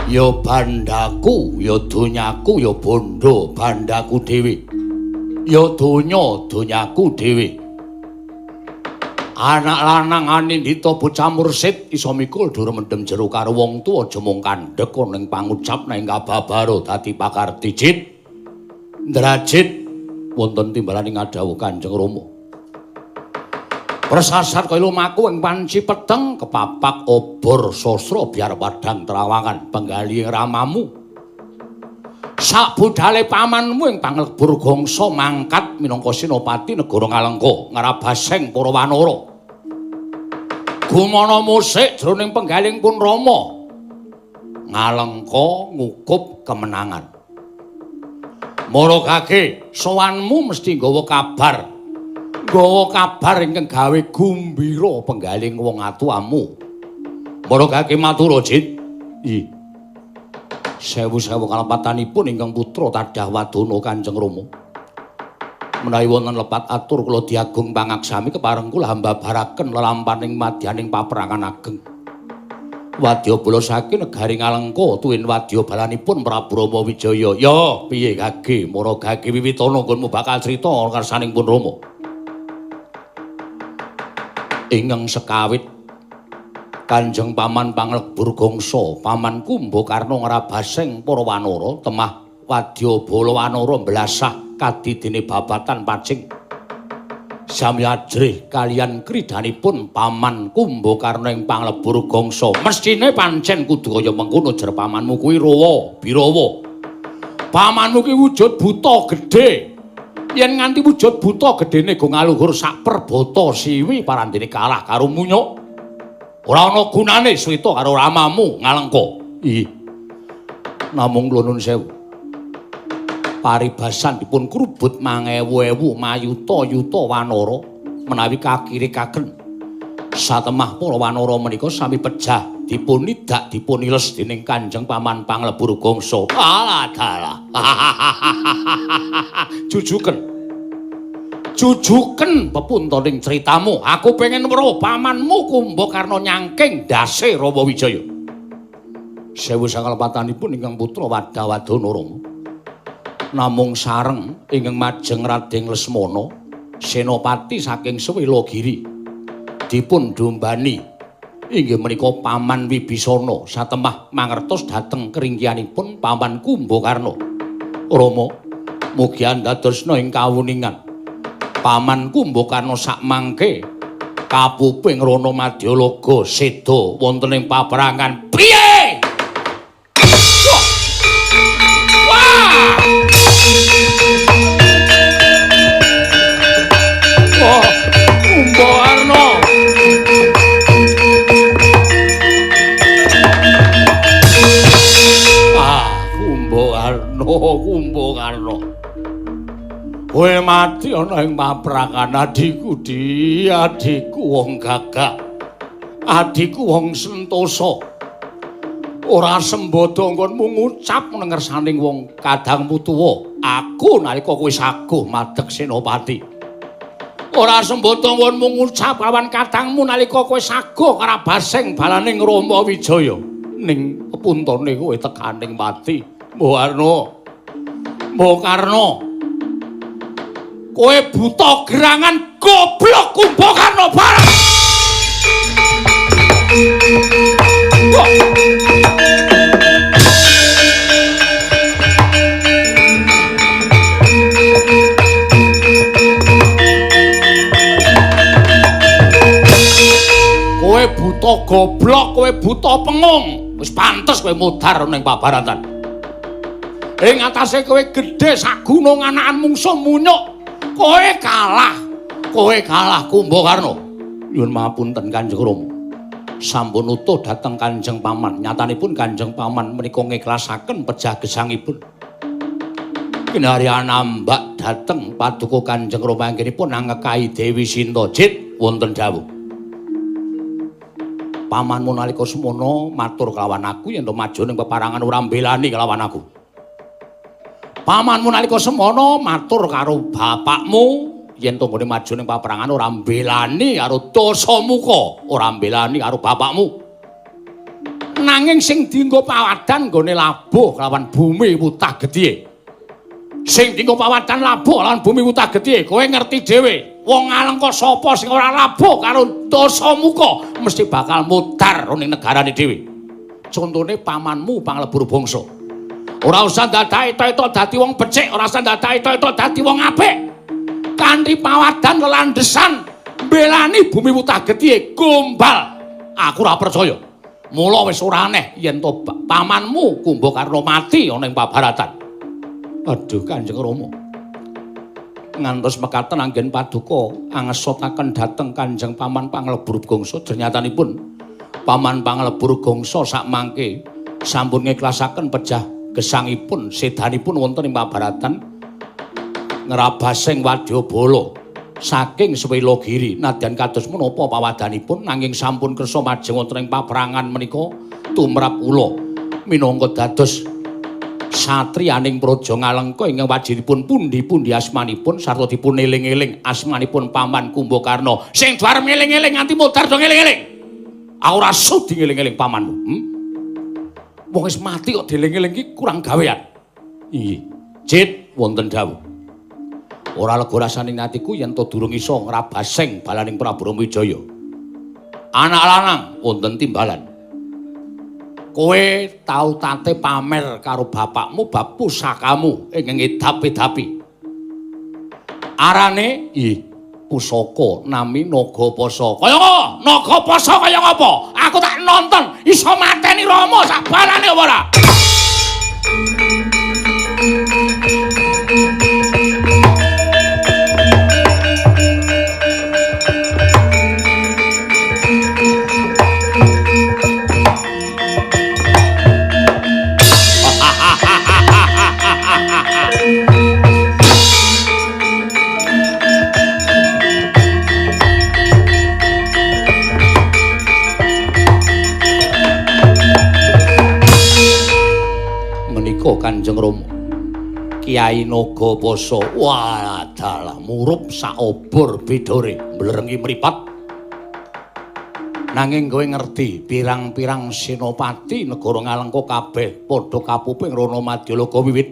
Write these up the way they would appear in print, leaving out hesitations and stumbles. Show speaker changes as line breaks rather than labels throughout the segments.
Ya bandaku, ya donyaku, ya bondo bandaku dhewe. Ya donya, donyaku dhewe. Anak lanang Anindita bocah mursid isa mikul dur mendem jero karo wong tuwa aja mung kandhek ning pangucap ning kababaro dadi pakarti jit. Ndrajit wonten timbalaning adhawuh Kanjeng Rama. Persasat kaya lumaku ing panci peteng kepapak obor sastra biar padhang trawangan penggali ramamu. Sak budhale pamanmu ing panglebur gongso mangkat minangka senopati negara Ngalengka ngrabaseng para wanara. Gumana musik jroning penggaling pun Rama. Ngalengka ngukup kemenangan. Maragake sowanmu mesti nggawa kabar. Nggawa kabar ingkang gawe gumbira penggaling wong atuamu. Maragake matur Jit. Nggih. Sewu-sewu kalepatanipun ingkang putra Tadah Wadana Kanjeng Rama. Menawi wonten lepat atur kula diagung pangaksami kepareng kula hamba baraken lelampaning madyaning paperangan ageng. Wadyabala saking negari Ngalengka tuwin wadyabalanipun Prabu Rama Wijaya. Ya, piye Gage? Maragake wiwitana nggonmu bakal crita kersaning pun Rama. Ingkang sekawit Kanjeng Paman Panglebur Gongso, Paman Kumbakarna ngrabaseng para wanara temah wadyabala wanara mblasah kadidene babatan pacing. Samyajrih kaliyan kridanipun Paman Kumbakarna ing Panglebur Gongso. Mestine pancen kudu kaya mengkono jer pamanmu kuwi Rawa, Birawa. Pamanmu kuwi wujud buta gedhe. Yen nganti wujud buta gedhene go ngaluhur sak perbata siwi parandene kalah karo Munyuk. Ora ana gunane swita karo ramamu Ngalengka. Ih. Namung kula nuwun sewu. Paribasan dipun krubut mangewu-ewu mayuta-yuta wanara menawi kakirikaken. Satemah para wanara menika sami pejah dipun nidak dipun iles dening Kanjeng Paman Panglebur Gongso. Alah dalah. Jujuken pepuntoning critamu. Aku pengen weruh pamanmu Kumbakarna nyangking ndase Rama Wijaya. Sewu sakalepatanipun ingkang putra Wadawadana Rama. Namung sareng ingkang majeng Raden Lesmana, senopati saking Swelagiri. Dipun dombani inggih menika Paman Wibisana satemah mangertos dhateng keringgianipun Paman Kumbakarna. Rama, mugi andadosna ing kawuningan Paman Kumbakarna sakmangke kapuping Rana Madyalaga seda wonten ing paperangan. Piye? Wah! Wah, Kumbakarna. Kumbakarna. Kowe mati ana ing paperangan adikku adikku wong gagah. Adikku wong sentosa. Ora sembodo nggonmu ngucap nang ngersaning wong kadangmu tuwa. Aku nalika kowe saguh madeg senopati. Ora sembodo nggonmu ngucap kawan kadangmu nalika kowe saguh karabaseng balaning Rama Wijaya. Ning kepuntone kowe tekaning mati. Mbok Karna. Kowe buta gerangan goblok Kumbakarna bareng. Kowe buta goblok, kowe buta pengung. Wis pantes kowe mudhar ning pabaratan. Ing atase kowe gedhe sak gunung anakan mungsuh Munyuk. Kowe kalah Kumbakarna. Nyuwun mapunten Kanjeng Rama. Sampun utuh dhateng Kanjeng Paman. Nyatanipun Kanjeng Paman menika ngiklasaken pejah gesangipun. Kinari anambak dhateng paduka Kanjeng Rama anggenipun angekahi Dewi Sinta. Jit wonten dawuh. Pamanmu nalika semana matur kelawan aku yen to maju ning peparangan ora mbelani kelawan aku. Pamanmu nalika semana matur karo bapakmu yen to nggone maju ning paperangan ora mbelani karo Dasamuka, ora mbelani karo bapakmu. Nanging sing dienggo pawadan nggone labuh kelawan bumi wutah gedhe. Sing dienggo pawadan labuh kelawan bumi wutah gedhe, kowe ngerti dhewe. Wong Alengka sapa sing ora labuh karo Dasamuka mesti bakal mudhar ning negarane dhewe. Contone pamanmu Panglebur Bangsa. Ora usah dadak eta-eta dadi wong becik, ora usah dadak eta-eta dadi wong apik. Kanthi pawadan lelandhesan mbelani bumi wutah gedhe gombal. Aku ora percaya. Mula wis ora aneh yen to pamanmu Kumbakarna mati ana ing pabaratan. Aduh Kanjeng Rama. Ngantos mekaten anggen paduka angesotaken dhateng Kanjeng Paman Panglebur Gangsa dernyatanipun Paman Panglebur Gangsa sakmangke sampun ngiklasaken pejah gesangipun sedanipun wonten ing pabaratan ngrabasing Wadyabala saking Swelagiri. Nadyan kados menapa pawadanipun nanging sampun kersa majeng wonten ing paprangan menika tumrap kula minangka dados satriyaning Praja Ngalengka ingkang wajibipun pundi-pundi asmanipun sarta dipun eling-eling asmanipun Paman Kumbakarna sing dwarem eling-eling nganti mudhar do eling-eling. Aku ora sudi ngeling-eling pamanmu. Wong wis mati kok dieling-eling iki kurang gawean. Iya. Jit wonten dawuh. Ora lega rasane atiku yen to durung iso ngrabasing balaning Prabu Wijaya. Anak lanang wonten timbalan. Kowe tau tate pamer karo bapakmu bab pusakamu ing ngedap-edapi. Arane pusaka nami Nagapasa. Kaya ngopo? Nagapasa kaya ngopo? Aku tak nonton iso mateni Rama sak balane apa ora? Kanjeng Rama Kyai Nagapasa wadalah murup sak obor bedore mblerengi mripat nanging kowe ngerti pirang-pirang senopati negara Ngalengka kabeh padha kapuping Rana Madyalaga wiwit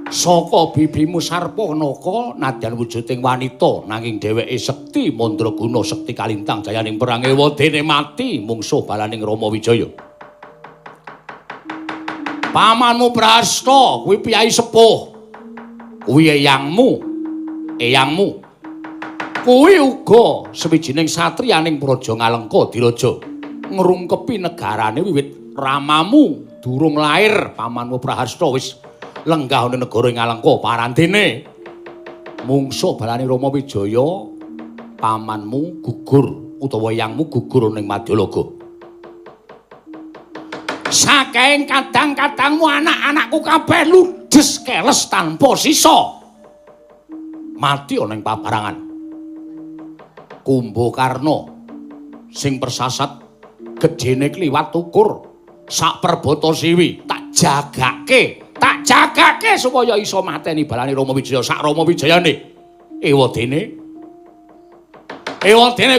saka bibimu Sarpanaka nadyan wujuding wanita nanging dheweke sekti mandraguna sekti kalintang jayaning perang ewadene mati mungsuh balaning Rama Wijaya. Pamanmu Prasta kuwi piyai sepuh. Kuwi eyangmu. Kuwi uga sawijining satriyaning Praja Ngalengka Diraja. Ngrungkepi negarane wiwit ramamu durung lair. Pamanmu Prasta wis lenggah ning negara Ngalengka parantene. Mungsuh balane Rama Wijaya pamanmu gugur utawa eyangmu gugur ning Madyalaga. Saking kadang-kadangmu anak-anakku kabeh ludes keles tanpa sisa. Mati ana ing pabarangan. Kumbakarna sing persasat gedene kliwat ukur sak perbata siwi tak jagake supaya iso mateni balane Rama Wijaya sak Rama Wijayane. Ewadene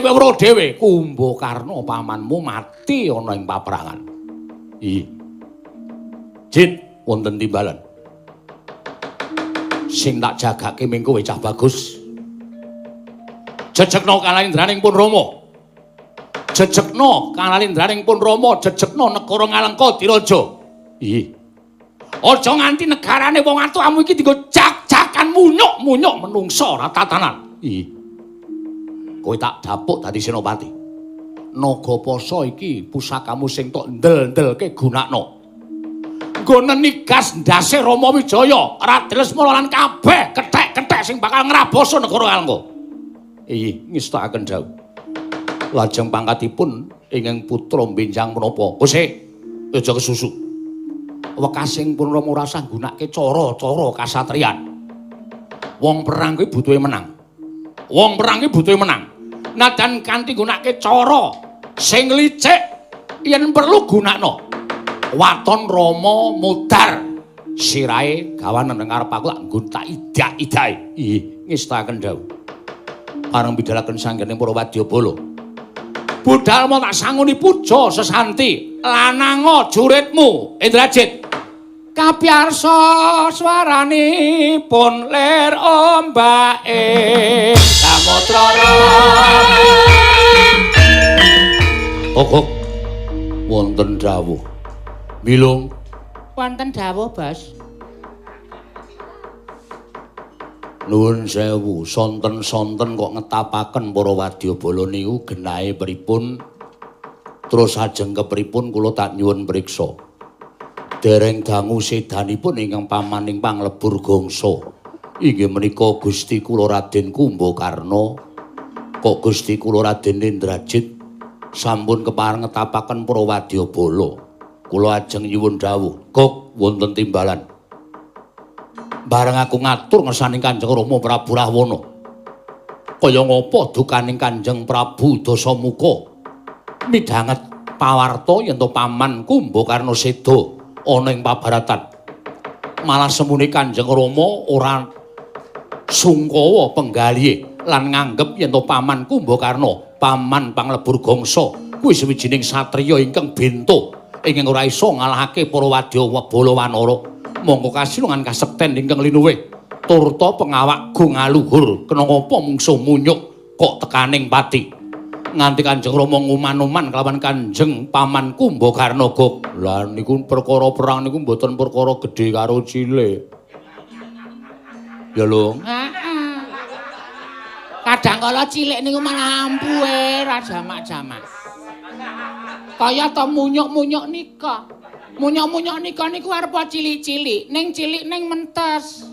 kowe weruh dhewe Kumbakarna pamanmu mati ana ing paperangan. Jit wonten timbalan. Sing tak jagake ming kowe cah bagus. Jejegna kalalindraning pun Rama. Jejegna kalalindraning pun Rama, jejegna negara Ngalengka Diraja. Aja nganti negarane wong atuamu iki dienggo jak-jakan munyuk-munyuk menungsa ora tatanan. Kowe tak dapuk dadi senopati. Nagapasa iki pusakamu sing tok ndel-ndelke gunakno. Nggo nenigas ndase Rama Wijaya, Raden Lesmana lan kabeh kethek-kethek sing bakal ngraboso negara Ngalengka. Ngestakaken dawuh. Lajeng pangkatipun ingkang putra benjang menapa? Ose, aja kesusu. Wekasing pun Rama ora usah nggunakake cara-cara kasatriyan. Wong perang kuwi butuhe menang. Nadan kanthi nggunakake cara sing licik yen perlu gunakno. Waton Rama mudhar sirahe gawanen nang ngarep aku tak nggon tak idak-idake. Ngestakaken dawuh. Pareng bidhalaken sanggening para wadyabala. budal mau tak sanguni puja sesanti lananga juritmu Indrajit. Kapiyarsa swaranipun lir ombake samudra. Kok wonten dawuh. Milung
wonten dawuh, Bos.
Nuwun sewu, sonten-sonten kok ngetapaken para wadyabala niku genahe pripun? Terus ajeng kepripun kula tak nyuwun priksa. Dereng dangu sedanipun ingkang pamaning panglebur gangsa. Inggih menika Gusti kula Raden Kumbakarna. Kok Gusti kula Raden Indrajit sampun kepareng ngetapaken para wadyabala. Kula ajeng nyuwun dawuh, kok wonten timbalan. Bareng aku ngatur ngersaning Kanjeng Rama Prabu Rahwana. Kaya ngapa dukaning Kanjeng Prabu Dasamuka midhanget pawarta yen to paman Kumbakarna seda ana ing pabaratan. Malah semune Kanjeng Rama ora sungkawa penggalihe lan nganggep yen to paman Kumbakarna paman panglebur gangsa kuwi sawijining satriya ingkang bento ingkang ora isa ngalahake para wadyabala wanara. Monggo kasilungan kasekten ingkang linuwih turta pengawak go ngaluhur kena ngapa mungsuh munyuk kok tekaning pati nganti Kanjeng Rama nguman-uman kelawan Kanjeng Paman Kumbakarna Gog. Lah niku perkara perang niku mboten perkara gedhe karo cilik. Ya lho.
Heeh. Kadang kala cilik niku malah ampuhe ra jamak-jamak. Kaya to munyuk-munyuk nika. Munyuk-munyuk nika niku arep cilik-cilik, ning cilik ning mentes.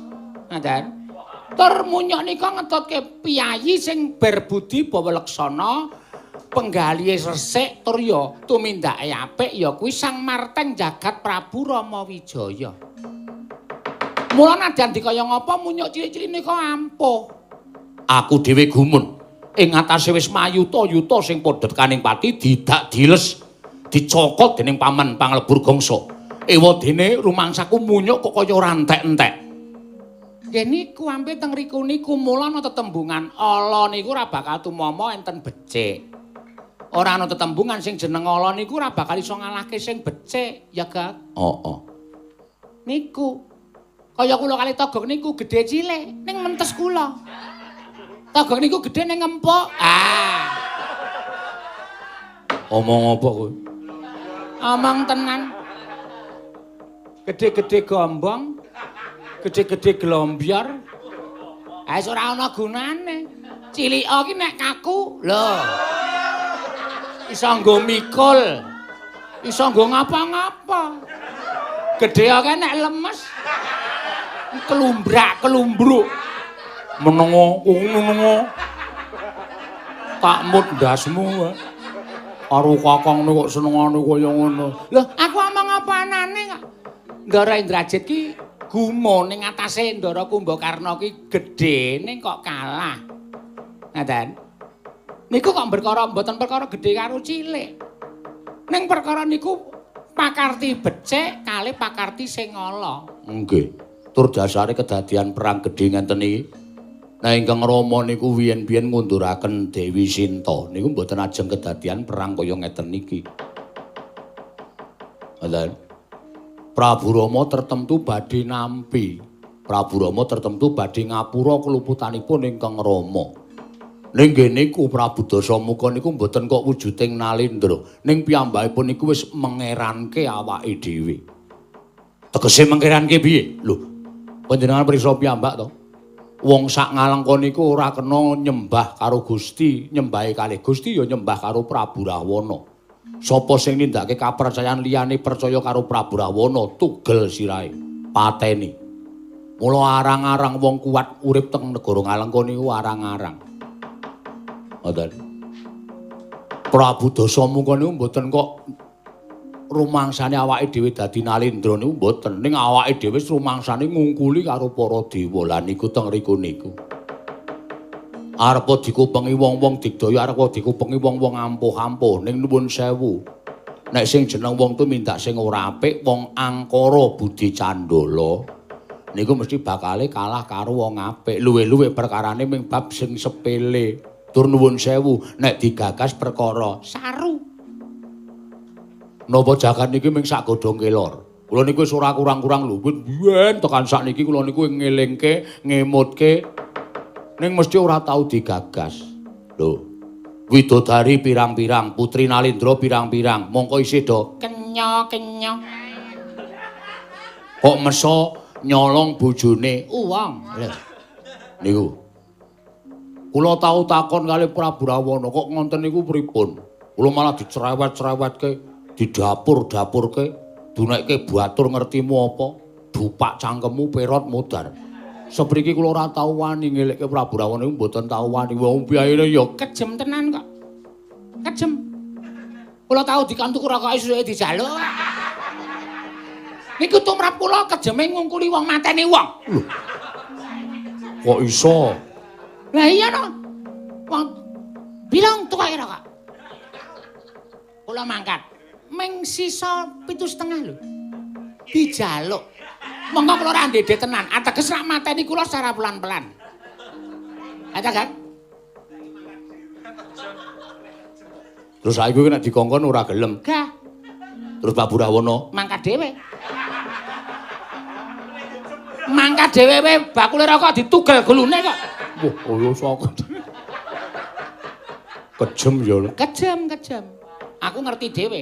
Ngoten. Tur munyuk nika ngetutke piyayi sing berbudi bawaleksana, penggalihe resik tur ya tumindake apik ya kuwi Sang Marteng Jagat Prabu Ramawijaya. Mula nadyan dikaya ngapa munyuk cilik-cilik nika ampuh.
Aku dhewe gumun ing ngatasé wis mayuta-yuta sing padha kaning pati didak diles dicokot dening paman panglebur gangsa. Ewadene rumangsaku munyuk kok kaya ora entek-entek.
Nggih niku ampe teng riku niku mula ana tetembungan ala niku ora bakal tumama enten becik. Ora ana tetembungan sing jeneng ala niku ora bakal iso ngalahke sing becik, ya Gak? Niku. Kaya kula kali Togog niku gedhe cilik ning mentes kula. Togog niku gedhe ning empuk.
Omong apa kowe?
Omong tenan. Gede-gede gombong, gede-gede glombyar. Wis ora ana gunane. Cilika ki nek kaku, lho. Iso nggo mikul. Iso nggo ngapa-ngapa. Gedhe ki nek lemes kelumbrak-kelumbruk. Menengo. Tak mut ndasmu. Karo kakang kok senengane kaya ngono. Lho, aku omong apa anane kok. Ndara Indrajit ki gumun ning atase Ndara Kumbakarna ki gedhe ning kok kalah. Ngaten. Niku kok perkara mboten perkara gedhe karo cilik. Ning perkara niku pakarti becik kalih pakarti sing ala.
Nggih. Tur dasare kedadian perang gedhe ngenten iki. Nah ingkang Rama niku biyen-biyen ngunduraken Dewi Sinta niku mboten ajeng kedadian perang kaya ngeten niki. Ngoten. Prabu Rama tertemtu badhe nampi. Prabu Rama tertemtu badhe ngapura keluputanipun ingkang Rama. Ning nggih niku Prabu Dasamuka niku mboten kok wujuding Nalendra, ning piyambakipun niku wis mengeranke awake dhewe. Tegese mengeranke piye? Lho, panjenengan prisa piyambak to? Wong sak ngalengka niku ora kena nyembah karo Gusti, nyembahe kalih Gusti ya nyembah karo Prabu Rahwana. Sapa sing nindakake kapercayan liyane percaya karo Prabu Rahwana, tugel sirahe, pateni. Mula arang-arang wong kuat urip teng negara ngalengka niku arang-arang. Ngoten. Prabu Dasamuka niku mboten kok rumangsane awake dhewe dadi Nalendra niku mboten, ning awake dhewe rumangsane ngungkuli karo para dewa. Lah niku teng riku niku. Arep dikupengi wong-wong digdaya, arep dikupengi wong-wong ampuh-ampuh, ning nuwun sewu. Nek sing jeneng wong tumindak sing ora apik, wong angkara budi candala, niku mesti bakale kalah karo wong apik. Luwih-luwih perkarane ming bab sing sepele. Matur nuwun sewu, nek digagas perkara
saru.
napa jagat niki ming sak godhong kelor. Kula niku wis ora kurang-kurang lho, biyen tekan sakniki kula niku ngelingke, ngemutke ning mesti ora tau digagas. Lho, widodari pirang-pirang, Putri Nalindra pirang-pirang, mongko isih do
Kenyo.
kok meso nyolong bojone
Uwong.
Lho. Niku. Kula tau takon kali Prabu Rawana, kok ngonten niku pripun? Kula malah dicerewet-cerewetke, didapur-dapurke, dunekke batur ngertimu apa? Dupak cangkemmu perot modar. Sepriki kula ora tau wani ngelekke Prabu Rawana niku mboten tau wani. Wong piyayene ya
Kejem tenan kok. Kejem. Kula tau dikantuk rokoke susuke dijaluk. Niku tumrap kula kejeme ngungkuli wong mateni wong.
kok iso?
Lah iya no. Wong bilang tukoke rokok. Kula mangkat. Ming sisa 7,5 lho. Dijaluk. Monggo kula ora ndede tenan, ateges rak mateni kula secara pelan-pelan. Ada kan?
Terus saiki nek dikongkon ora gelem.
Gah,
Terus Prabu Rawana
mangkat dhewe. Mangkat dhewe we bakule rokok ditugel glune kok.
wah kaya saka. Kejem ya.
Kejem. Aku ngerti dhewe.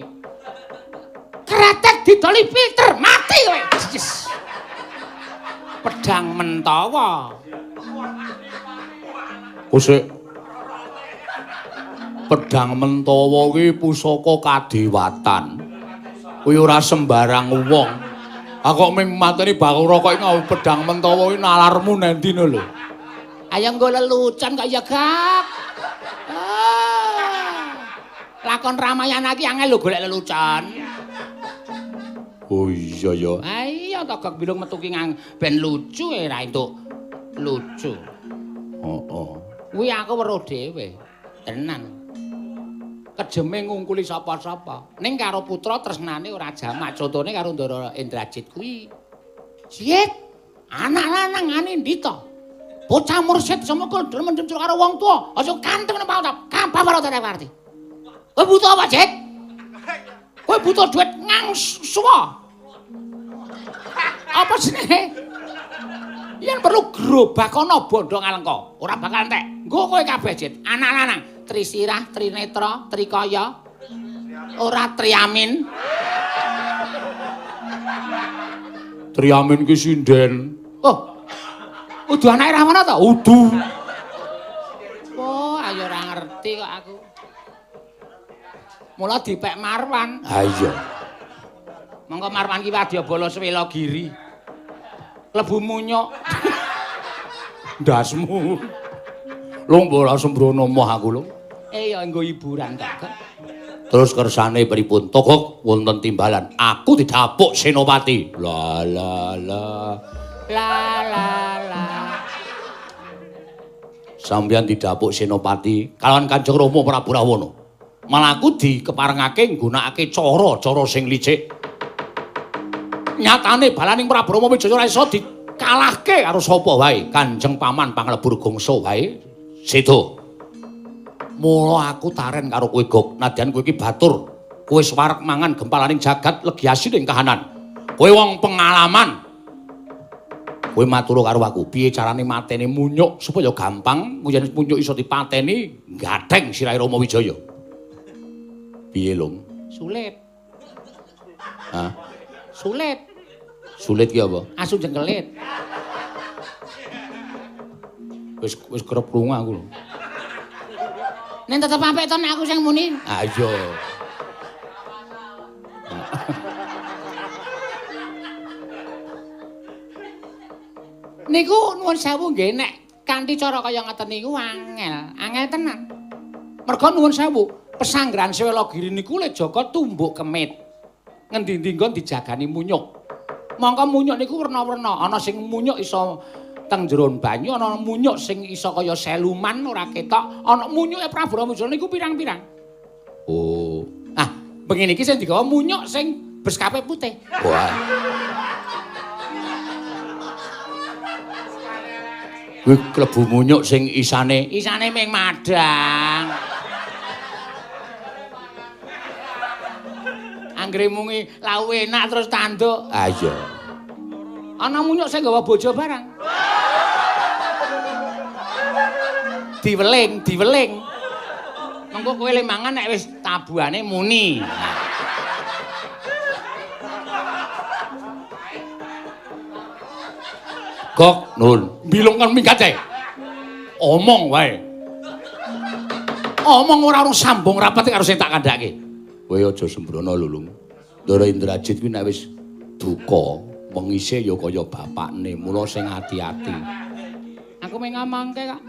Kretek didoli filter, mati kowe. Yes. Pedang Mentawa.
Kusik. Pedang Mentawa kuwi pusaka kadewatan. Kuwi ora sembarang wong. Kok ming mateni Bathara kok nggawe pedang Mentawa kuwi nalarmu nendine lho.
Ayo nggo lelucon kok ya, Gak. Lakon Ramayana iki angel lho golek lelucon.
Oh iya ya.
Ah iya to Gak bilung metu ki ben lucu ra entuk lucu.
Heeh.
Kuwi aku weruh dhewe. Tenan. Kejeme ngungkuli sapa-sapa. Ning karo putra tresnane ora jamak. Contone karo Ndara Indrajit kuwi. Jit, anak lanang ane ndita. Bocah mursid semukul demen karo wong tuwa. Aja kanteng nang pawat. Kampar ora arti. Kowe butuh apa, Jit? Kowe butuh duit ngang suwa. Apa jenenge? Yen perlu gerobak ana bondo ngalengka, ora bakal entek. Nggo kowe kabeh, Jit. Anak lanang, Trisirah, Trinetra, Trikaya. Ora Triamin.
Triamin ki sinden.
Oh. Udu anake Rawana ta? Udu. Oh, ayo ora ngerti kok aku. Mula dipek Marwan.
Ha iya.
Monggo Marwan ki wadyabala Swela Giri. Lebu munyuk.
Ndasmu. Lho mbok ora sembrono moh aku lho.
Ya nggo hiburan kok.
Terus kersane pripun? Togok wonten timbalan. Aku didapuk Senopati. La la la. Sampeyan didapuk Senopati kalawan Kanjeng Rama Prabu Rawana. Malah aku dikeparengake nggunakake cara sing licik. Nyatane balaning Prabu Rama Wijaya ora iso dikalahke karo sapa wae. Kanjeng Paman Panglebur Gongso wae sedo. Mula aku taren karo kowe Gok. Nadyan kowe iki batur. Kowe swareg mangan gempalaning jagat legiasi ning kahanan. Kowe wong pengalaman. Kowe matur karo aku, piye carane mateni munyuk supaya gampang, yen munyuk iso dipateni, gadheng sirahe Rama Wijaya. Piye, Lung?
Sulit.
Hah?
Sulit.
Sulit ki apa?
Asu jengkelit.
Wis kerep krungu aku lho.
Nen tetep apik to nek aku sing muni.
Ah iya.
Niku nuwun sewu nggih nek kanthi cara kaya ngoten niku angel tenan. Merga nuwun sewu, pesanggrahan Swela Giri niku le Jaka tumbuk kemit. Ngendi-endi nggon dijagani munyuk. Mongko munyuk niku werna-werna, ana sing munyuk iso teng jero banyu, ana munyuk sing iso kaya seluman ora ketok, ana munyuke Prabu Ramajaya niku pirang-pirang.
Oh.
Ah, bengi niki sing digawa munyuk sing beskape putih.
Wah. Kuwi klebu munyuk sing isane
ming madang. Anggere mungi lau enak terus tanduk.
Ah iya.
Ana munyuk sing gawa bojo barang. Diweling. Mengko kowe le mangan nek wis tabuhane muni.
Gok, Nun, bilung kan minggat ae. Omong wae. Omong ora urung sambung rapat karo sing tak kandhake. Kowe aja sembrono lho, Lung. Ndara Indrajit kuwi nek wis duka, mengise ya kaya bapakne, mula sing ati-ati.
Aku mung ngomongke kok.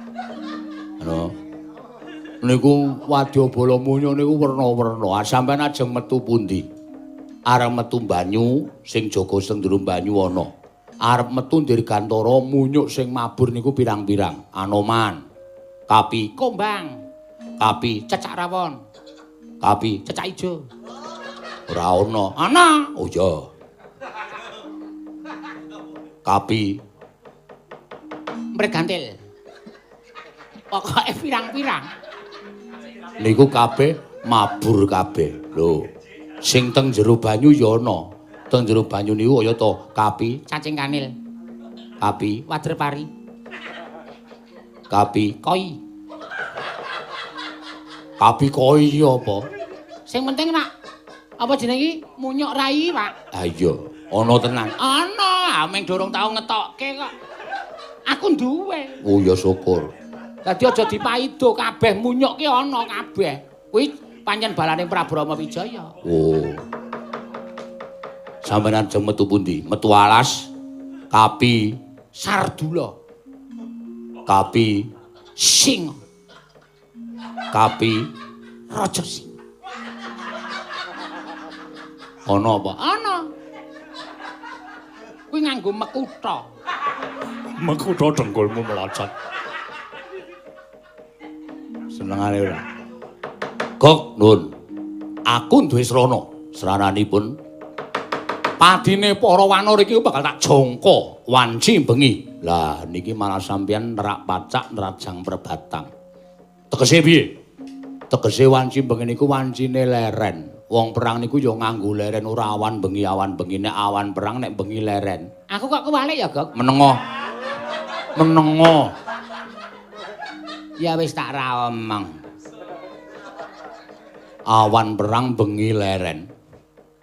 Ano. Niku wadyabala munyuk niku werna-werna. Sampeyan ajeng metu pundi? Arep metu banyu sing jaga sendrum banyu ana. Arep metu dirgantara munyuk sing mabur niku pirang-pirang. Anoman, Kapi,
Kombang,
Kapi,
Cecak Rawon,
Kapi,
Cecak Ijo.
ora ana.
Ana.
Oh iya. Kapi,
Mregantil. Pokoke pirang-pirang.
niku kabeh mabur kabeh. Lho, sing teng jero banyu ya ana. Teng jero banyu niku kaya to Kapi,
Cacing kanil,
Kapi,
Wader pari,
Kapi,
koi.
Kapi koi apa?
Sing penting nak apa jeneng iki munyuk rai, Pak.
Ah iya, ana tenan.
Ana, ming durung tau ngetokke kok. Aku duwe.
Oh ya syukur.
Dadi aja dipaido kabeh munyuk ki ana kabeh. Kuwi pancen balane Prabu Rama Wijaya.
Oh. Sampeyan jeng metu pundi? Metu alas, Kapi,
Sardula,
Kapi,
Sing,
Kapi,
Raja Sing.
ana apa?
Ana. Kuwi nganggo mekutha.
Mekutha dengkulmu melocot. Senengane ora. Gok, Nun. Aku duwe srana. Srananipun padine para wanara iki bakal tak jangka wanci bengi. Lah niki malah sampeyan nerak pacak nerajang perbatang. Tegese piye? Tegese wanci bengi niku wancine leren. Wong perang niku ya nganggo leren ora awan bengi nek awan perang nek bengi leren.
Aku kok kewalik ya, Gok?
Menengo.
Ya wis tak ra omong.
Awan perang bengi leren.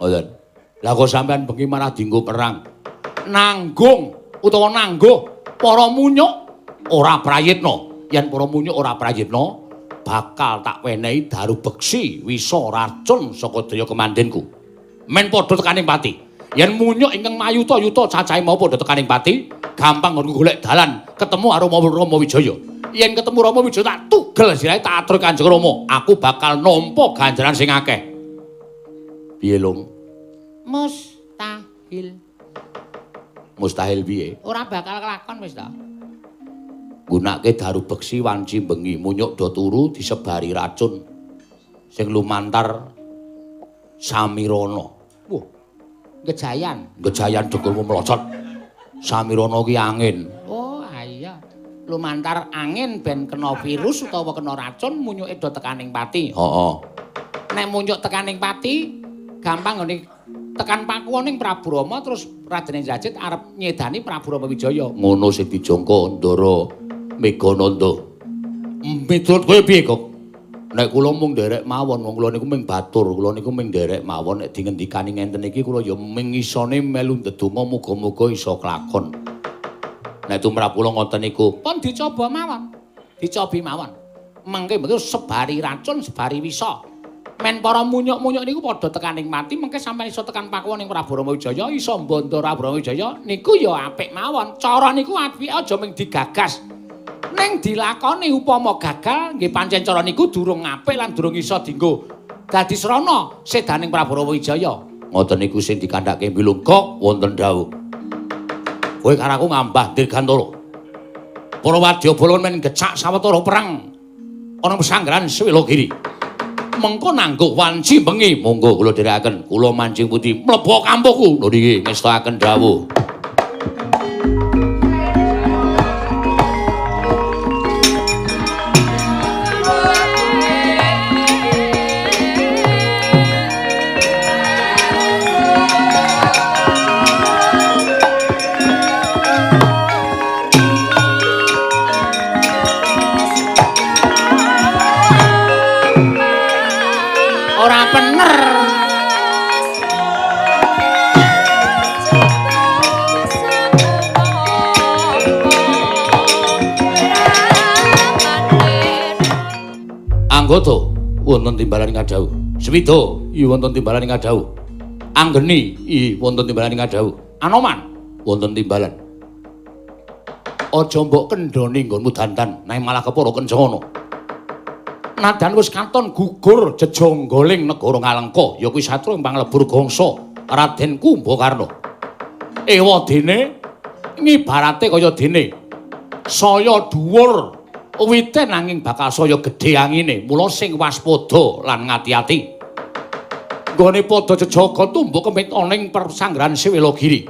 Ngoten. Lah kok sampean bengi malah dienggo perang. Nanggung utawa nangguh para munyuk ora prayitna. Yen para munyuk ora prayitna, bakal tak wenehi daru beksi wisa racun saka daya kemandhenku. Men padha tekaning pati. Yen munyuk ingkang mayuta-yuta cacahe mau padha tekaning pati, gampang nggo golek dalan ketemu karo Rama Wijaya. Yen ketemu Rama Wijaya tak tugel sirahe tak atur Kanjeng Rama, aku bakal nampa ganjaran sing akeh. Piye, Lung?
Mustahil.
Mustahil piye?
Ora bakal kelakon wis to.
Gunake daru beksi wanci bengi munyuk do turu disebari racun sing lumantar Samirana.
Wah. Gejayan.
Gejayan dengkulmu melocot. Samirana ki angin.
Oh, iya. Lumantar angin ben kena virus utawa kena racun munyuke do tekaning pati.
Heeh.
Nek munyuk tekaning pati gampang ngene tekan pakuwoning Prabu Rama terus Raden Indrajit arep nyedani Prabu Rama Wijaya.
Ngono sing dijangka Ndara Megananda. Miturut kowe piye, Kok? Nek kula mung nderek mawon, wong kula niku mung batur, kula niku mung nderek mawon nek dingendikani ngenten iki kula ya mung isone melu ndedonga muga-muga iso kelakon. Nek tumrap kula ngoten niku,
Pun dicoba mawon. Dicobi mawon. Mengke sebari racun, sebari wisa. Men para munyuk-munyuk niku padha tekaning mati, mengke sampeyan iso tekan pakuwoning Prabu Rama Wijaya, iso mbanda Prabu Rama Wijaya, niku ya apik mawon. Cara niku apik aja mung digagas. Ning dilakoni upama gagal, nggih pancen cara niku durung apik lan durung iso dienggo dadi srana sedaning Prabu Rama Wijaya.
ngoten niku sing dikandhake Bilung. Kok wonten dawuh. Kowe karo aku ngambah dirgantara. Para wadyabala men gecak sawetara perang ana pesanggrahan Swelagiri. Mengko nangguh wanci bengi, monggo kula dherekaken. Kula mancing putih mlebu kampungku. Lho niki ngestakaken dawuh. Anggota wonten timbalan ingkang dawuh. Swida i wonten timbalan ingkang dawuh. Anggeni i wonten timbalan ingkang dawuh. Anoman wonten timbalan. Aja mbok kendhoni nggonmu dandan, nang malah kepara kencana. Nadan wis katon gugur jejonggoling negara Ngalengka, ya kuwi satru ing panglebur gangsa Raden Kumbakarna. Ewadene ngibarate kaya dene saya dhuwur wite nanging bakal saya gedhe angine, mula sing waspada lan ngati-ati. Nggone padha jejaga tumbuk kemit ana ing persanggrahan Sewelogiri.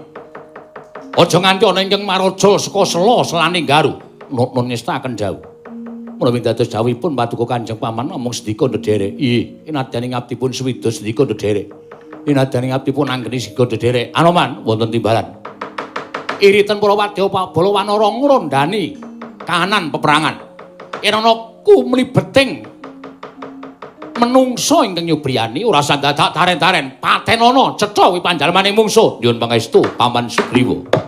Aja nganti ana ingkang maraja saka sela selane garu. Nun ngestaken dawuh. Menawi dados dawuhipun paduka Kanjeng Paman namung sedika ndederek. Nggih, inadane ngabdipun swida sedika ndederek. Inadane ngabdipun anggeni sedika ndederek. Anoman wonten timbalan. Iritan para wadya Bala Wanara ngrondani kahanan peperangan. Irana kumlibeting menungso ingkang nyubriyani ora sandadak taren-taren patenana cetha wi panjalmaning mungsuh. Nyuwun pangestu Paman Sugriwa.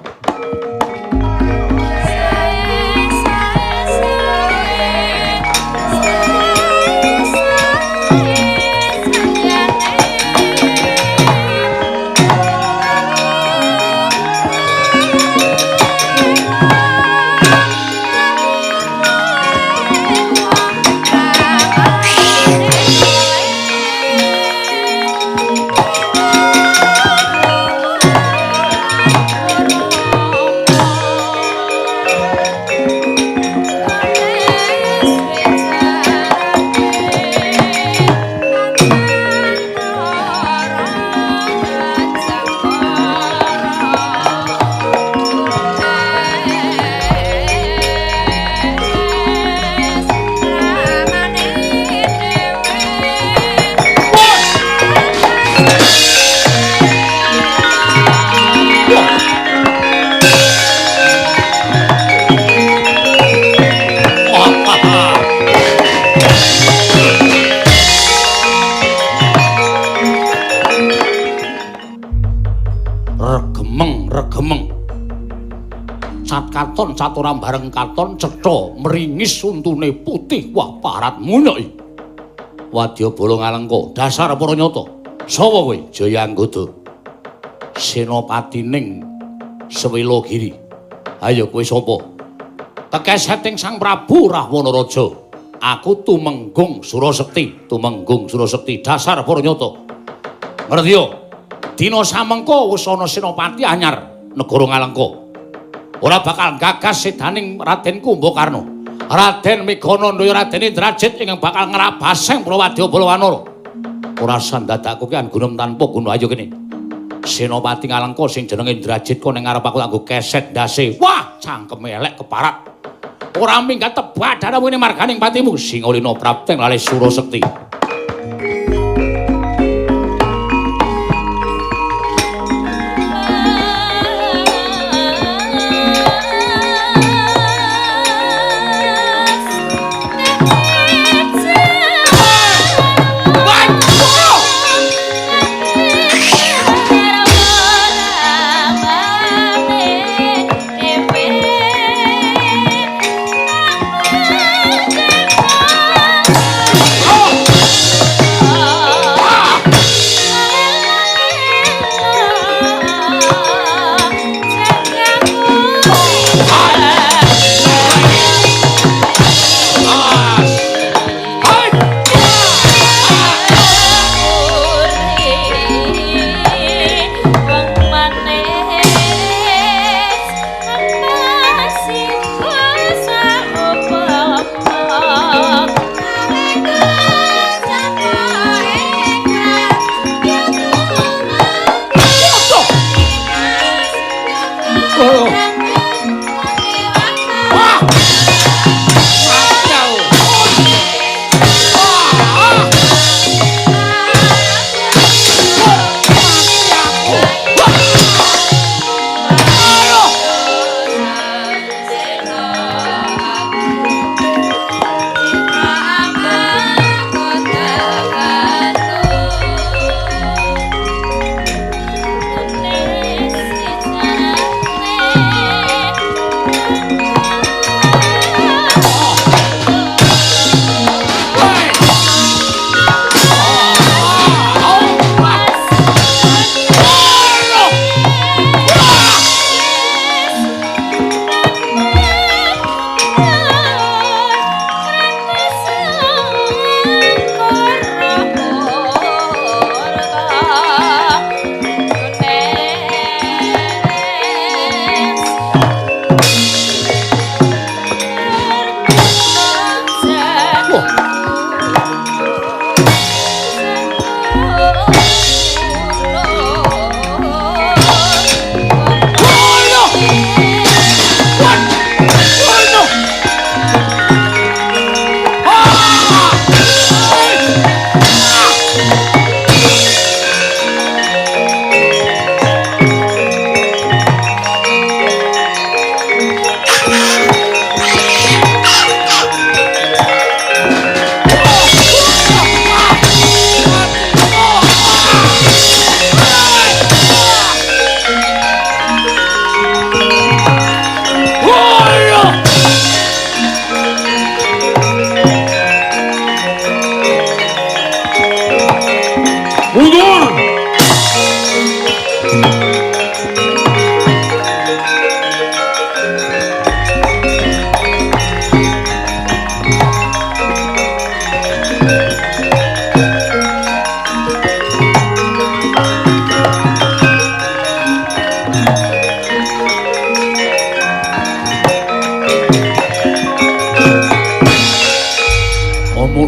Katon caturam bareng katon cetha meringis untune putih wah parat munyai. Wadya Bala Ngalengka dasar para nyata. Sapa kowe? Jaya Anggada. Senopatining Sewelogiri. Ayo kowe sapa? Tekeseting Sang Prabu Rahwana Raja. Aku Tumenggung Surasekti, Tumenggung Surasekti dasar para nyata. Ngerti yo? Dina samengko wis ana senopati anyar negara Ngalengka. Ora bakal gagas sedaning Raden Kumbakarna. Raden Megananda Raden Indrajit ingkang bakal ngrabaseng para wadya Bala Wanara. Ora sandadakku ki anggunem tanpa guna ayo kene. Senopati Ngalengka sing jenenge Indrajit kok ning ngarep aku nganggo keset ndase. Wah, cangkeme elek keparat. Ora minggat tebak darawene marganing patimu Singolina Prapteng Lale Surasekti. Oh!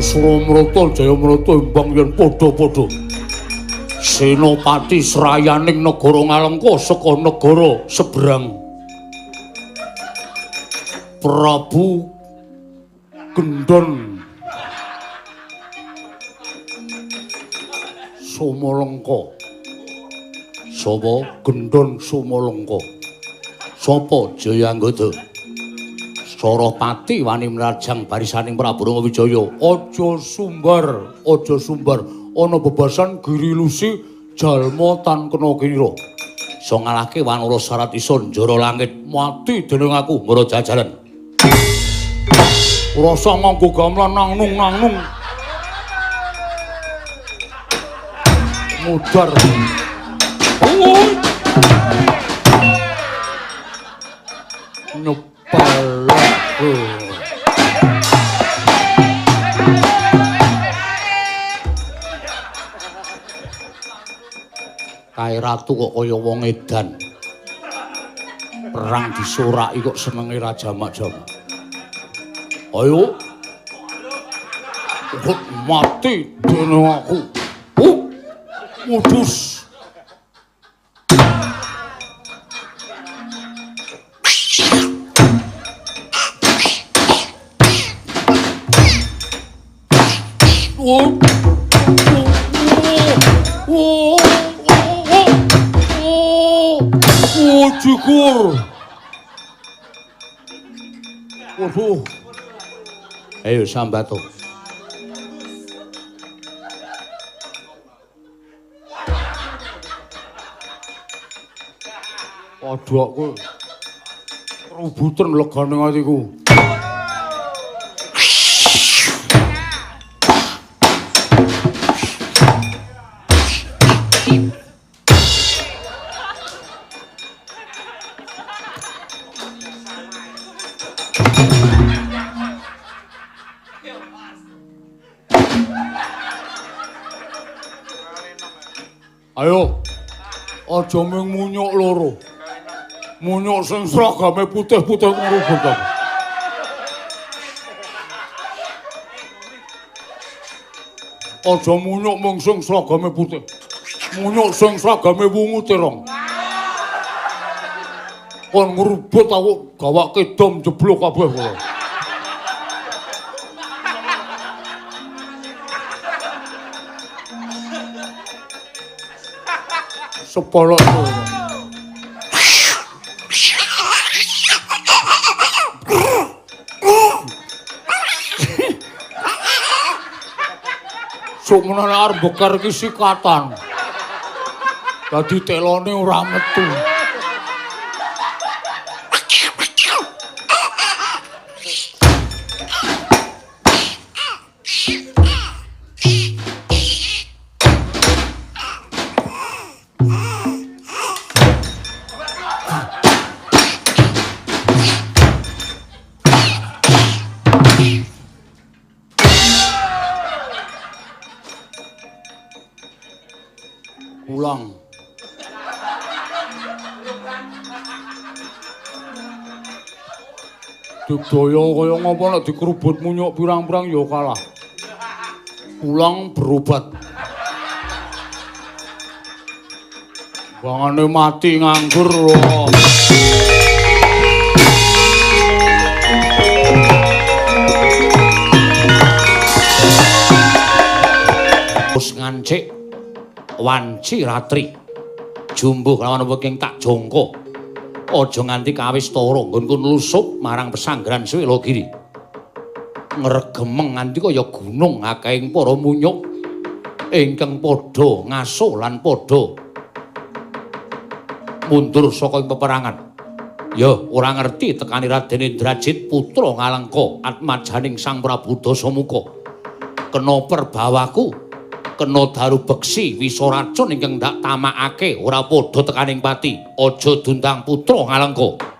Suramrata Jayamrata imbang yen padha-padha. Senopati srayaning negara Ngalengka saka negara seberang. Prabu Gendon Somalengka. Sapa Gendon Somalengka? Sapa Jayanggada? Sarapati wani mrajang barisaning Prabu Ramawijaya. Aja sumbar, aja sumbar. Ana bebasan Giri Lusi jalma tan kena kira. Iso ngalahke Wanara Sarat isun njara langit mati dening aku ngara jajaran. Rasa nganggo gamelan nangnung-nangnung. Mudar. Nyepal. Kae ratu kok kaya wong edan. Perang disoraki kok senenge ra jamak-jamak. Ayo. Kok mati dening aku. Mudus. Cukur. Waduh. Ayo sambato. Waduh aku rebutan legane atiku. Ayo, aja mung munyuk loro. Munyuk sing seragame putih-putih ngrubut. Aja munyuk mung sing seragame putih. Munyuk sing seragame wungu terong. Kon ngrubut aku gawake dom jeblok kabeh kowe. Sepolok sok menane arep bekar iki sikatan. Dadi telone ora metu. Pulang. Digdaya kaya ngapa nek dikerubut munyuk pirang-pirang ya kalah. Pulang berobat. Bangane mati nganggur. Wis ngancik wanci ratri jumbuh lawan weking tak jongko aja nganti kawis tara nggonku nlusup marang pesanggrahan Swelagiri ngregemeng nganti kaya gunung akehing para munyuk ingkang padha ngaso lan padha mundur saka ing peperangan ya ora ngerti tekani Raden Indrajit putra Ngalengka atmajaning Sang Prabu Dasamuka kena perbawaku kena daru beksi wisa racun ingkang ndak tamakake ora padha tekaning pati. Aja dundang putra Ngalengka.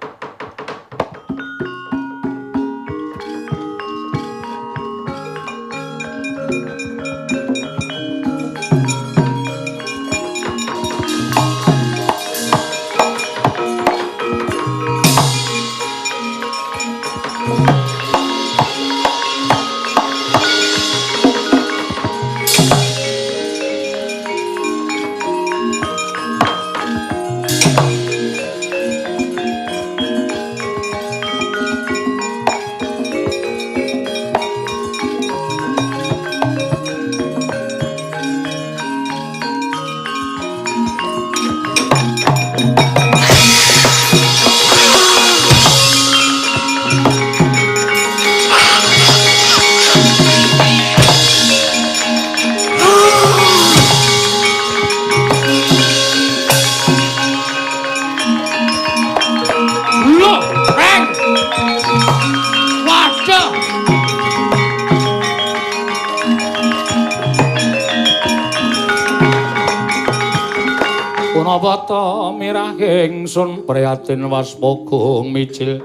Punapata mirah ingsun prihatin waspagung micil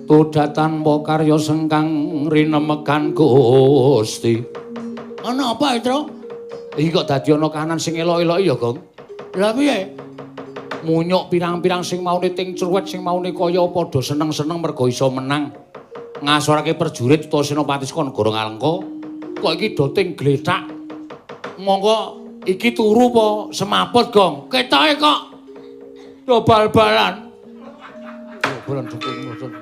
tudatan wa karya sengkang rinemegan Gusti. Ana apa, Tru? Iki kok dadi ana kahanan sing elok-elok ya, Gong? Lah piye? Munyuk pirang-pirang sing maune ting cruwet sing maune kaya padha seneng-seneng merga iso menang ngasorake prajurit utawa senopati saka negara Ngalengka. Kok iki do ting glethak. Monggo iki turu apa semaput, Gong? Ketoke kok yo bal-balan. Bal-balan dukung mboten.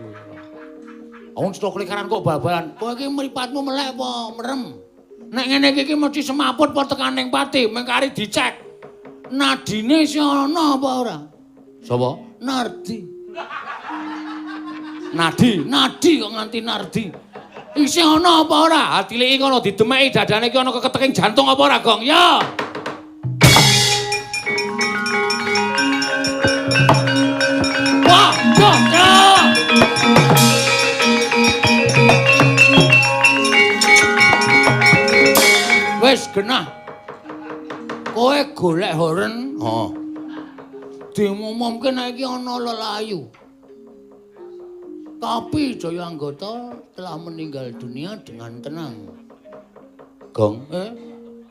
Awon stok lekaran kok bal-balan. Kowe iki mripatmu melek apa merem? Nek ngene iki mesti semaput apa tekaning pati, mengkari dicek. Nadine isih ana apa ora? Sapa? Nardi. Nadi kok nganti Nardi. Isih ana apa ora? Atiliki kono didemeki dadane iki ana keketeking jantung apa ora, Gong? Ya. Wah, Gong. Wis genah. Kowe golek horen, dimumumke nek iki ana lelayu. Tapi Jaya Anggota telah meninggal dunia dengan tenang. Gong,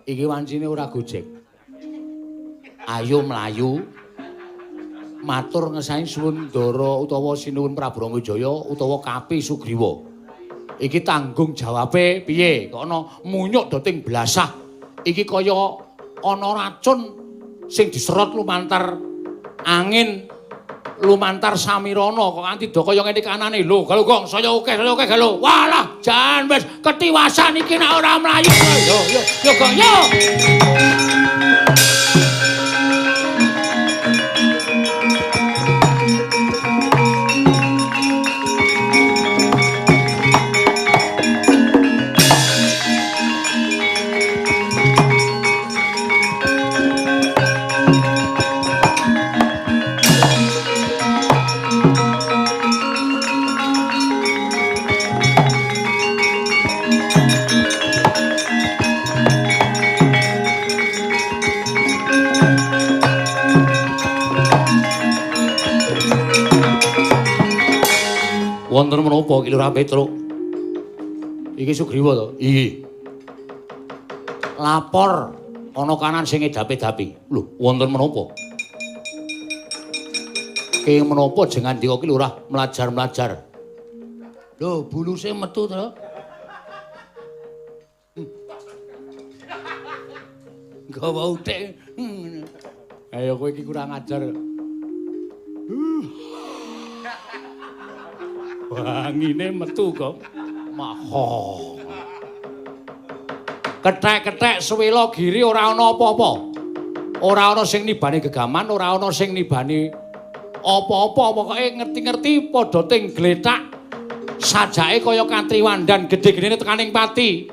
iki wancine ora gojek. Ayo mlayu. Matur ngesahi suwun Ndara utawa sinuwun Prabu Ramajaya utawa Kapi Sugriwa. Iki tanggung jawabe piye? Kok ana munyuk doting blasah. Iki kaya ana racun sing diserot lumantar angin, lumantar samirana kok nganti do kaya ngene kanane. Lho, Galo Gong, saya oke Galo. Walah, jan wis ketiwasan iki nek ora mlayu. Yo Gong, yo. Wonten menapa Ki Lurah Petruk? Iki Sugriwa to? Iki. Lapor ana kanan sing edapi-dapi. Lho, wonten menapa? Ki menapa jenengan ndika Ki Lurah mlajar-mlajar? Lho, buluse metu to. Gawa utek. Ayo kowe iki kurang ajar. Wangine metu kok. Maha. Kethek-kethek suwela giri ora ana apa-apa. Ora ana sing nibani gegaman, ora ana sing nibani apa-apa. Pokoke ngerti-ngerti padha ting glethak. Sajake kaya katriwandan gedhe-gedhene tekaning pati.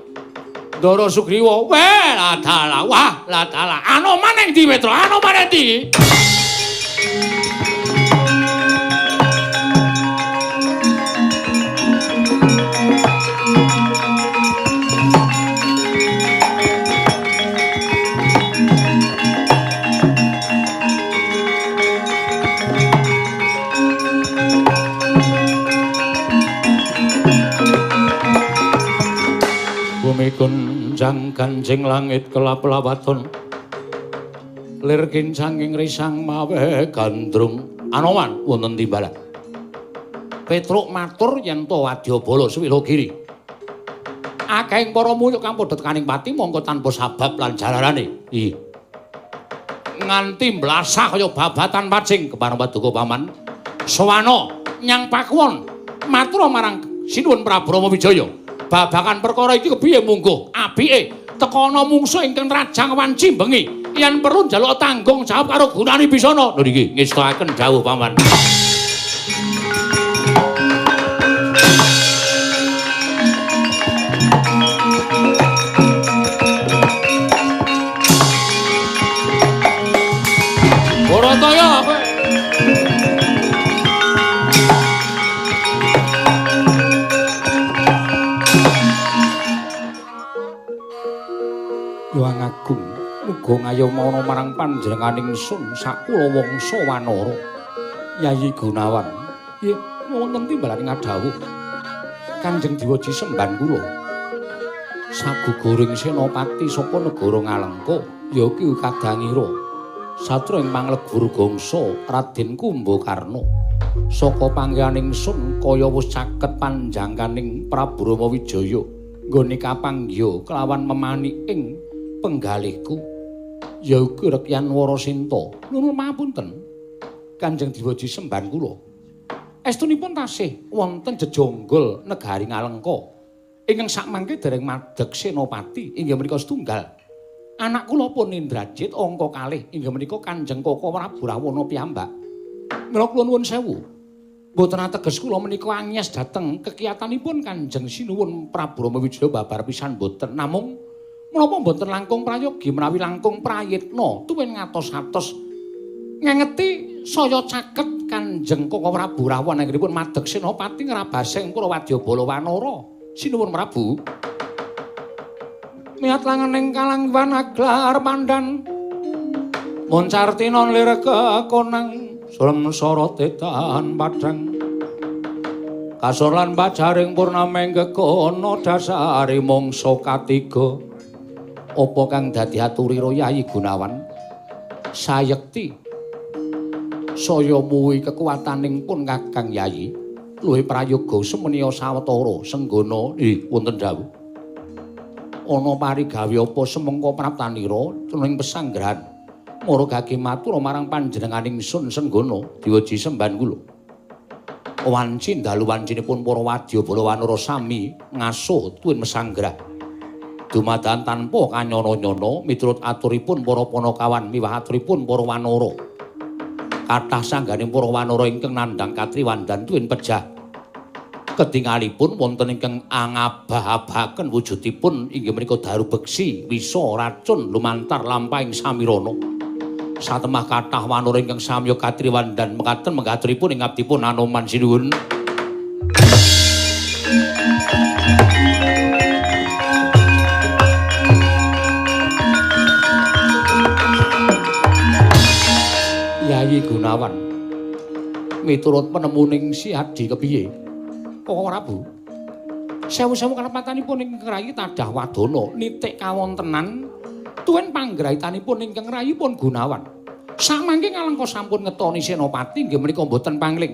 Ndara Sugriwa, weh ladala, wah ladala. Anu maneh ndi Petro? Anu maneh ndi? Panjang ganjing langit kelap-lapaton lir kincanging risang mawe gandrung Anoman wonten timbalan Petruk matur yen to Wadyabala Swila Giri akehing para muyuk kang padha tekaning pati mongko tanpa sabab lan jalarane nganti mblasah kaya babatan pacing kepareng paduka paman sawana nyang pakuwon matur marang Sinuwun Prabu Rama Wijaya babagan perkara iki kepiye mungguh apike teka ana mungsuh ingkang rajang wanci bengi yen perlu njaluk tanggung jawab karo gunane bisana lho niki ngestakaken dawuh paman Barataya apa Hyang Agung muga ngayomana marang panjenenganing sun sakula wangsa Wanara Yayi Gunawan nggih wonten timbalan ngadhawuh Kanjeng Diwaji semban kula saguguring senopati saka negara Ngalengka ya ki Kadangira satra ing panglegur gangsa Raden Kumbakarna saka panggehaning sun kaya wis caket panjangkaning Prabu Rama Wijaya nggone kapanggiya kelawan memani ing penggalihku yaiku Rekyan Warasinta nuwun mapunten Kanjeng Diwaji semban kula estunipun tasih wonten jejonggol negari Ngalengka ingkang sakmangke dereng madeg senopati inggih menika setunggal anak kula pun Indrajit angka kalih inggih menika Kanjeng Koko Prabu Rawana piyambak mila kula nuwun sewu mboten ateges kula menika anyes dhateng kekiyatanipun Kanjeng Sinuwun Prabu Rama Wijaya babar pisan mboten namung menapa mboten langkung prayogi menawi langkung prayitna tuwin ngatos-atos ngengeti saya caket Kanjeng Koko Prabu Rawana anggenipun madeg senopati ngrabasing para Wadyabala Wanara Sinuwun Prabu miat langening kalangwan aglar pandan moncartina lir kekonang sulem sorot etan padang kasor lan bajaring purnameng gekono dasari mangsa katiga apa kang dadi aturira Yayi Gunawan sayekti saya muwi kekuwataning pun Kakang Yayi luwih prayoga semenia sawetara senggana wonten dawuh ana parigawe apa semengko praptanira ing pesanggrahan maragake matur marang panjenenganing sun senggana Diwaji semban kula wanci dalu wancinipun para Wadyabala Wanara sami ngasuh tuwin mesanggrah dumadakan tanpa kanyana-nyana miturut aturipun para Panakawan miwah aturipun para Wanara kathah sangganing para Wanara ingkang nandhang katriwandan tuwin pejah ketingalipun wonten ingkang angabah-abahaken wujudipun inggih menika daru beksi wisa racun lumantar lampahing samirana satemah kathah Wanara ingkang samya katriwandan mekaten menggaturipun ing abdipun Anoman Sinuwun Yayi Gunawan miturut penemuning si Adi kepiye Koko Prabu sewu-sewu kalepatanipun ingkang rayi tadah wadana nitik kawontenan tuwin panggrahitanipun ingkang rayipun Gunawan samangke Ngalengka sampun ngetoni senopati inggih menika mboten pangling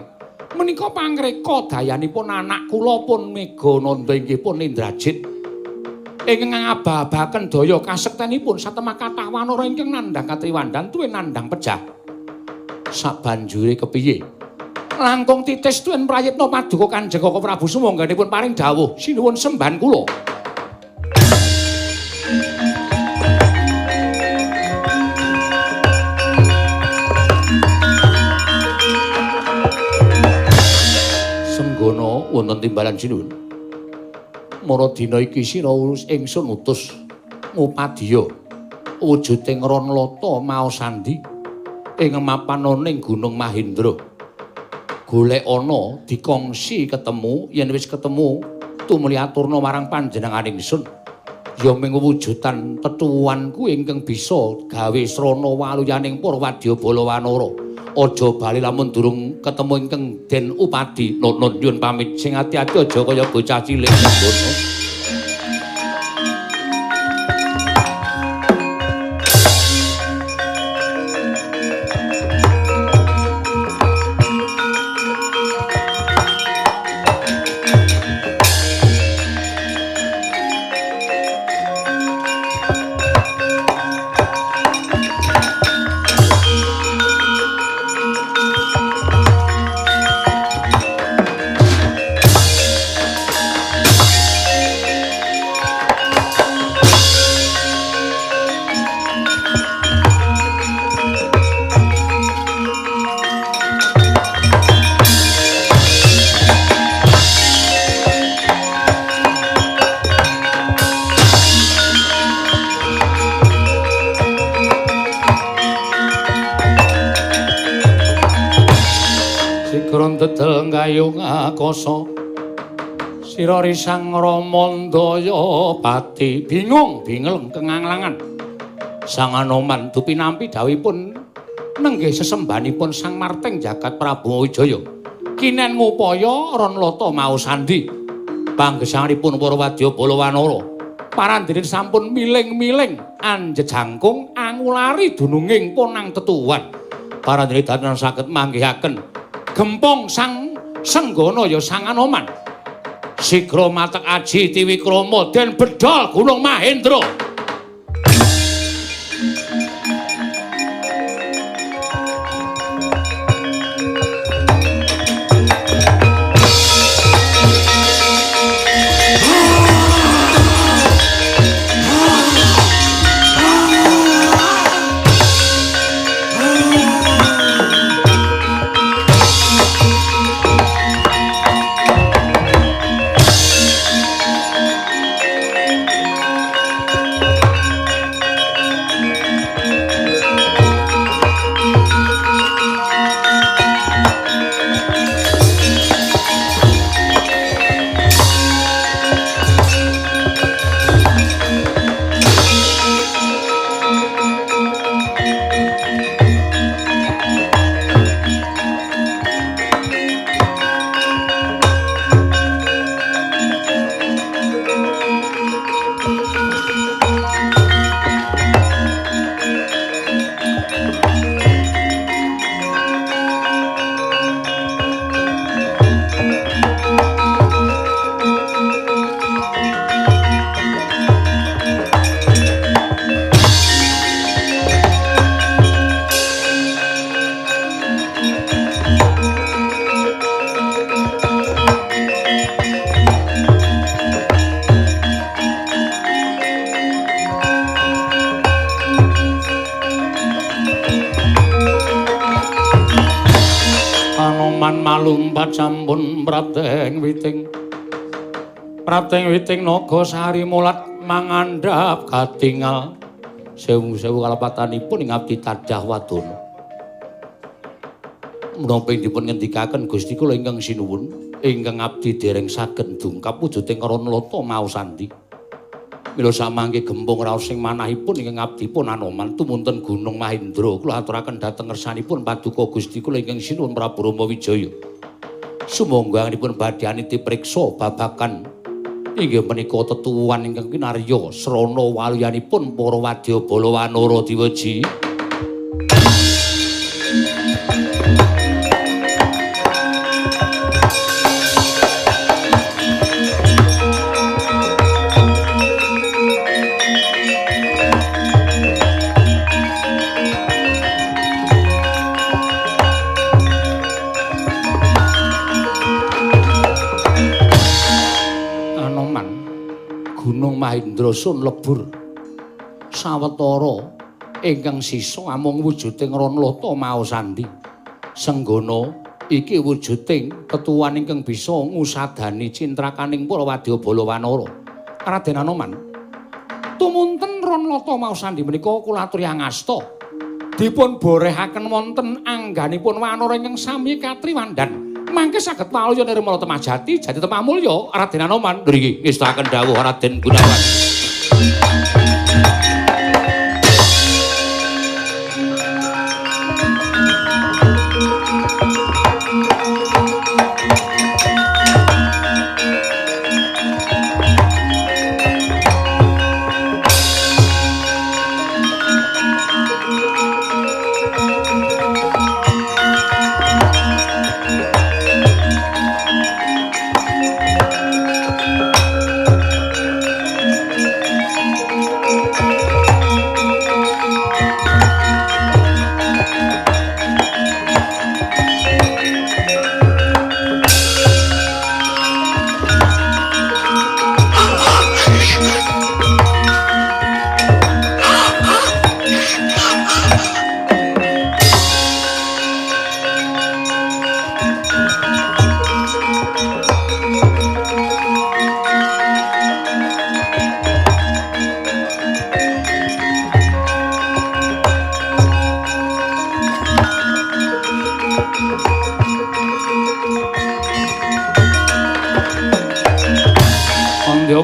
menika pangreka dayanipun anak kula pun Megananda inggih pun Indrajit ingkang ngabah-abahaken daya kasektenipun satemah kathah Wanara ingkang nandhang katriwandan tuwin nandhang pejah sabanjure kepiye langkung titis tuwin prayitna paduka Kanjeng Koko Prabu sumangganipun paring dawuh sinuwun semban kula senggana wonten timbalan sinuwun mara dina iki sira ingsun utus ngupadya wujuding Ranlata maos sandi ing mapananing Gunung Mahindra golek ana dikongsi ketemu yen wis ketemu tumuli aturna marang panjenenganing sun ya ming wujudan tetuwuhanku ingkang bisa gawe srana waluyaning para Wadyabala Wanara aja bali lamun durung ketemu ingkang Den Upadi nuwun nyuwun pamit sing ati-ati aja kaya bocah cilik ngono Negara ndedel gayung akasa sira risang Ramandaya pati bingung bingeleng kenganglangan Sang Anoman dupi nampi dawuhipun nenggih sesembanipun Sang Marteng Jagat Prabu Wijaya kinen ngupaya Ranlata mau sandi panggesanganipun para wadya Balawanara parandene sampun miling-miling anjejangkung angulari dununging ponang tetuwan parandene dadan saged manggihaken gempong Sang Senggana ya Sang Anoman sigra matek aji Tiwikrama den bedol Gunung Mahendra. Malumpat sampun prateng witing naga sari mulat mangandhap katingal sewu-sewu kalepatanipun ing abdi tadah wadana menapa dipun ngendikaken Gusti kula ingkang sinuwun ingkang abdi dereng saged dungkap wujuding Ranlata mau sandi mila samangke gempung raos sing manahipun ingkang abdipun Anoman tumunten Gunung Mahendra kula aturaken dhateng ngersanipun paduka Gusti kula ingkang sinuwun Prabu Rama Wijaya sumangga anipun badhe aniti priksa babagan inggih menika tetuwuhan ingkang kinarya srana waluyanipun para wadya Balawanara diweji Gunung Mahendra sun lebur sawetara ingkang sisa amung wujuding Ranlata mau sandi Senggana iki wujuding ketuwan ingkang bisa ngusadani cintrakaning para wadya Balawanara Raden Anoman tumunten Ranlata mau sandi menika kula aturi angasta dipun borehaken wonten angganipun wanara ingkang sami katriwandan mangke saged paluya nirmala temajati jati temamulya Raden Anoman nggih ngestaken dawuh Raden Gunawan.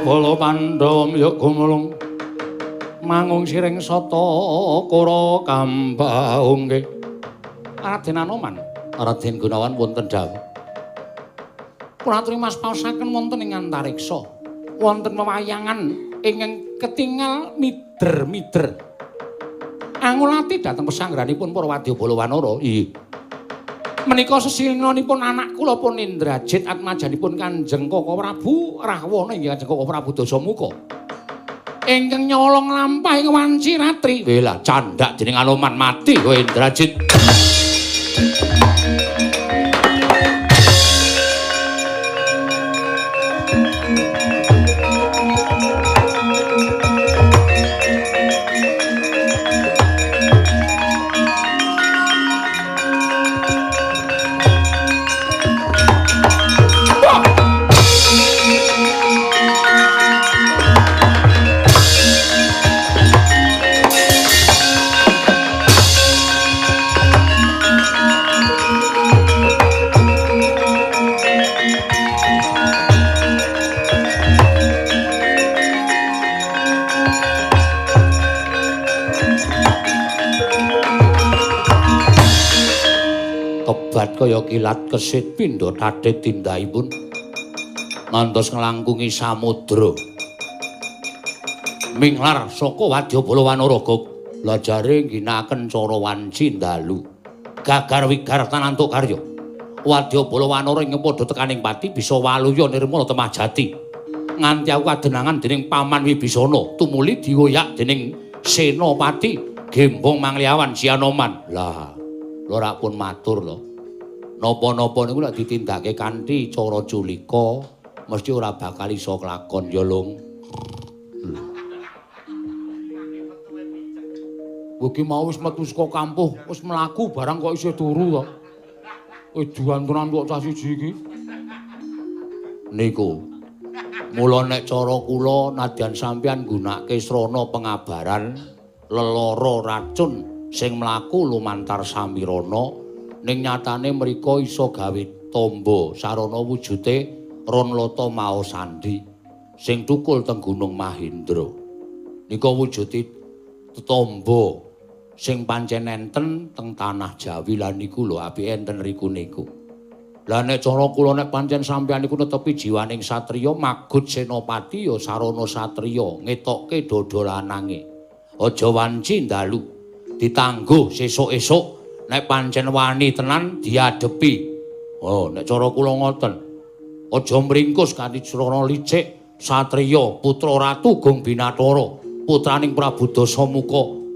bala Pandhawa ya gumulung mangung siring sata kura kambaung nggih. Raden Anoman, Raden Gunawan wonten dawuh. Kula aturi mas paosaken wonten ing antariksa. Wonten wewayangan ingkang ketingal mider-mider. Angulati dhateng pesanggrahanipun para Wadyabala Wanara. Nggih. Menika sesilnganipun anak kula pun Indrajit atmajanipun Kanjeng Koko Prabu Rahwana inggih Kanjeng Koko Prabu Dasamuka. Ingkang nyolong lampahing wanci ratri. Wela candhak dening Anoman mati kowe Indrajit. Kaya kilat kesit pindha tatih tindahipun ngantos nglangkungi samudra minglar saka Wadyabala Wanara lajare ginakaken cara wanci dalu gagar wigar tanantuk karya Wadyabala Wanara ing padha tekaning pati bisa waluya nirmala temah jati nganti aku kadenangan dening Paman Wibisana tumuli diwoyak dening Senopati Gembong Mangliawan Si Anoman. Lah ora pun matur lho. Napa-napa niku lek ditindakake kanthi cara culika mesti ora bakal iso kelakon ya Lung. Iki mau wis metu saka kampuh, wis mlaku barang kok isih turu to. Edan tenan kok cah siji iki. Niku. Mula nek cara kula nadyan sampeyan nggunakake srana pengabaran lelara racun sing mlaku lumantar samirana ning nyatane mriko iso gawe tamba sarana wujute Ronlata Maosandi sing tukul teng Gunung Mahendra. Nika wujude tamba sing pancen enten teng tanah Jawi lan niku lho apike enten riku niku. Lah nek cara kula nek pancen sampeyan niku netepi jiwaning satriya magut senopati ya sarana satriya ngetokke dada lanange. Aja wanci dalu ditangguh sesuk-esuk nek pancen wani tenan diadepi. Oh, nek cara kula ngoten. Aja mringkus kanthi cara licik satriya putra ratu Gong Binathara, putraning Prabu Dasamuka.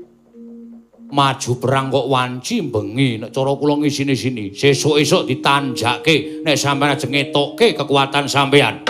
Maju perang kok wanci bengi nek cara kula ngisini-sini. Sesuk-esuk ditanjake nek sampeyan ajeng ngetokke kekuatan sampeyan.